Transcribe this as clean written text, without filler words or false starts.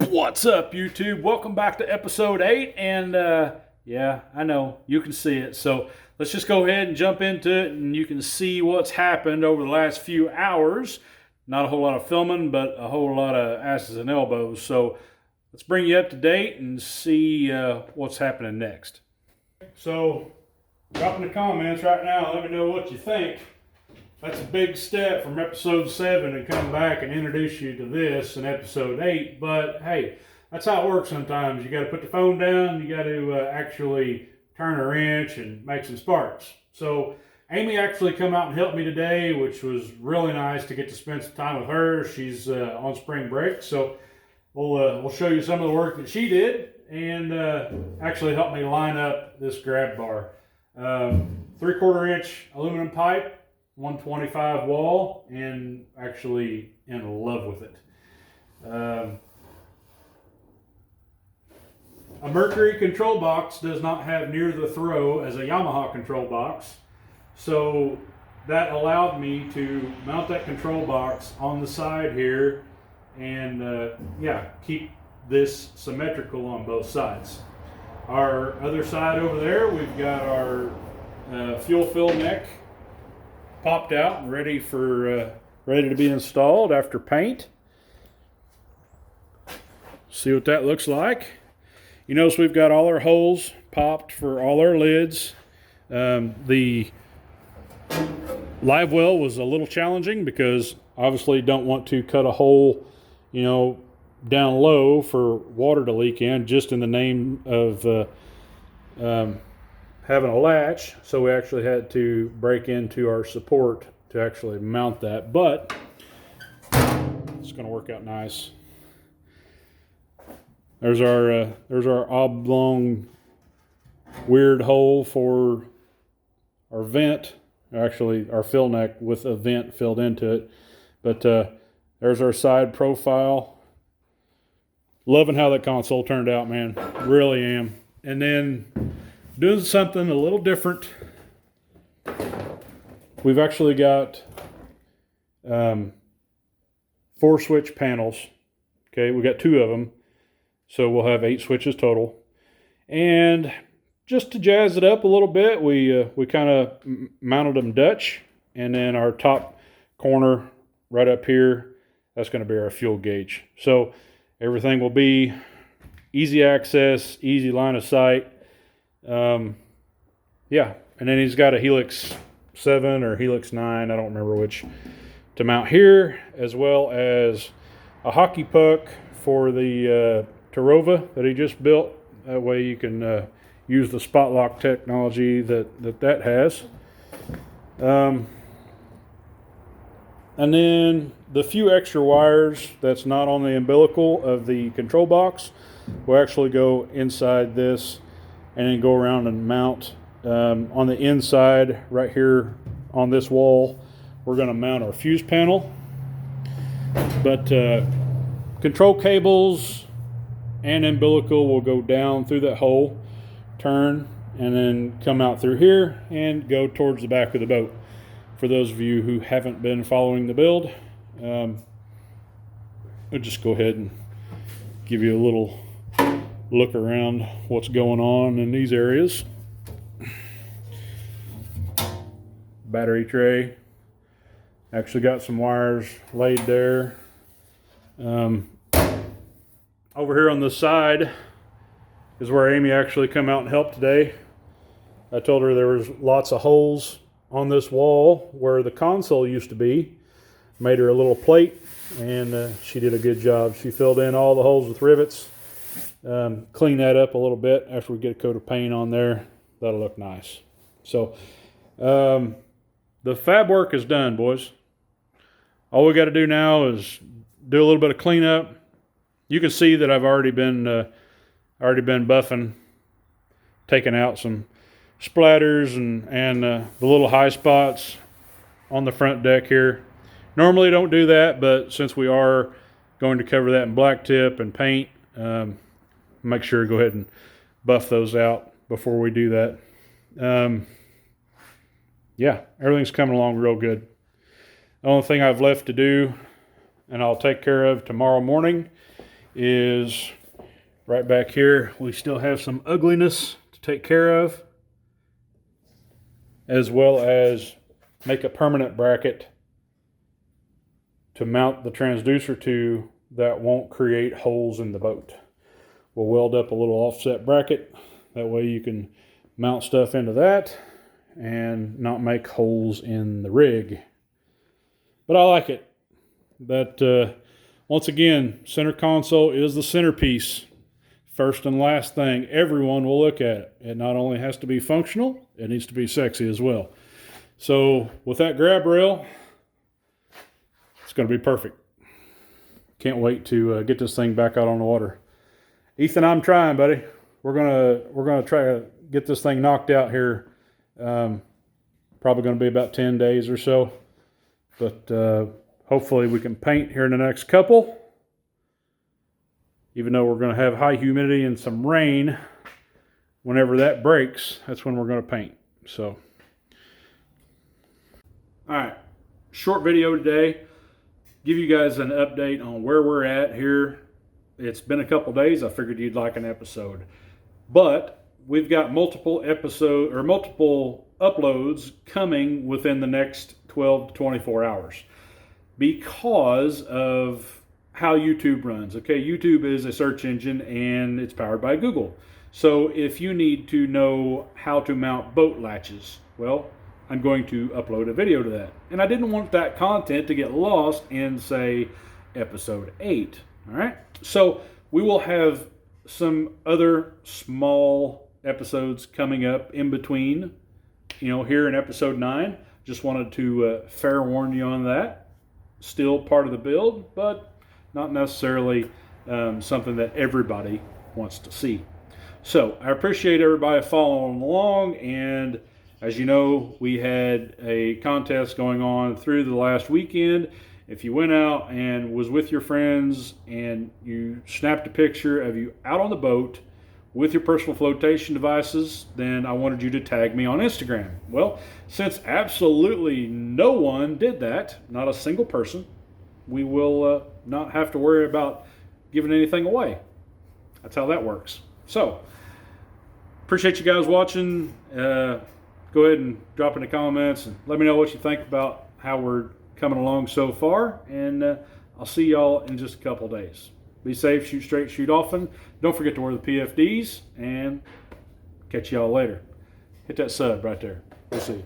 What's up, YouTube? Welcome back to episode 8. And yeah, I know you can see it. So let's just go ahead and jump into it, and you can see what's happened over the last few hours. Not a whole lot of filming, but a whole lot of asses and elbows. So let's bring you up to date and see what's happening next. So drop in the comments right now. Let me know what you think. That's a big step from episode 7 and come back and introduce you to this in episode 8. But hey, that's how it works sometimes. You got to put the phone down. You got to actually turn a wrench and make some sparks. So Amy actually come out and helped me today, which was really nice to get to spend some time with her. She's on spring break. So we'll show you some of the work that she did and actually helped me line up this grab bar. 3/4 inch aluminum pipe, 125 wall, and actually in love with it. A Mercury control box does not have near the throw as a Yamaha control box, so that allowed me to mount that control box on the side here and keep this symmetrical on both sides. Our other side over there, we've got our fuel fill neck popped out and ready to be installed after paint. See what that looks like. You notice we've got all our holes popped for all our lids. The live well was a little challenging because obviously don't want to cut a hole, down low for water to leak in just in the name of having a latch, so we actually had to break into our support to actually mount that, but it's going to work out nice. There's our oblong weird hole for our vent, actually our fill neck with a vent filled into it, but there's our side profile. Loving how that console turned out, man. Really am. And then doing something a little different. We've actually got 4 switch panels. Okay, we got 2 of them, so we'll have 8 switches total. And just to jazz it up a little bit, we kind of mounted them Dutch, and then our top corner right up here, that's going to be our fuel gauge. So everything will be easy access, easy line of sight. And then he's got a Helix 7 or Helix 9, I don't remember which, to mount here, as well as a hockey puck for the Tarova that he just built. That way you can use the spot lock technology that has. And then the few extra wires that's not on the umbilical of the control box will actually go inside this and then go around and mount on the inside right here on this wall. We're going to mount our fuse panel, but control cables and umbilical will go down through that hole, turn, and then come out through here and go towards the back of the boat. For those of you who haven't been following the build, I'll just go ahead and give you a little look around what's going on in these areas. Battery tray. Actually got some wires laid there. Over here on the side is where Amy actually come out and helped today. I told her there was lots of holes on this wall where the console used to be. Made her a little plate, and she did a good job. She filled in all the holes with rivets. Clean that up a little bit after we get a coat of paint on there. That'll look nice. So the fab work is done, boys. All we got to do now is do a little bit of cleanup. You can see that I've already been buffing, taking out some splatters and the little high spots on the front deck here. Normally don't do that, but since we are going to cover that in black tip and paint, make sure to go ahead and buff those out before we do that. Everything's coming along real good. The only thing I've left to do, and I'll take care of tomorrow morning, is right back here. We still have some ugliness to take care of, as well as make a permanent bracket to mount the transducer to that won't create holes in the boat. We'll weld up a little offset bracket. That way you can mount stuff into that and not make holes in the rig. But I like it. But once again, center console is the centerpiece. First and last thing, everyone will look at it. It not only has to be functional, it needs to be sexy as well. So with that grab rail, it's going to be perfect. Can't wait to get this thing back out on the water. Ethan, I'm trying, buddy. We're gonna try to get this thing knocked out here. Probably going to be about 10 days or so. But hopefully we can paint here in the next couple. Even though we're going to have high humidity and some rain, whenever that breaks, that's when we're going to paint. So, all right, short video today. Give you guys an update on where we're at here. It's been a couple days. I figured you'd like an episode, but we've got multiple uploads coming within the next 12 to 24 hours because of how YouTube runs. Okay, YouTube is a search engine and it's powered by Google. So if you need to know how to mount boat latches, well, I'm going to upload a video to that. And I didn't want that content to get lost in, say, episode 8. All right, so we will have some other small episodes coming up in between, here in episode 9. Just wanted to fair warn you on that. Still part of the build, but not necessarily something that everybody wants to see. So I appreciate everybody following along, and as you know, we had a contest going on through the last weekend. If you went out and was with your friends and you snapped a picture of you out on the boat with your personal flotation devices, then I wanted you to tag me on Instagram. Well, since absolutely no one did that, not a single person, we will not have to worry about giving anything away. That's how that works. So, appreciate you guys watching. Go ahead and drop in the comments and let me know what you think about how we're coming along so far. And I'll see y'all in just a couple days. Be safe, shoot straight, shoot often. Don't forget to wear the PFDs, and catch y'all later. Hit that sub right there. We'll see you.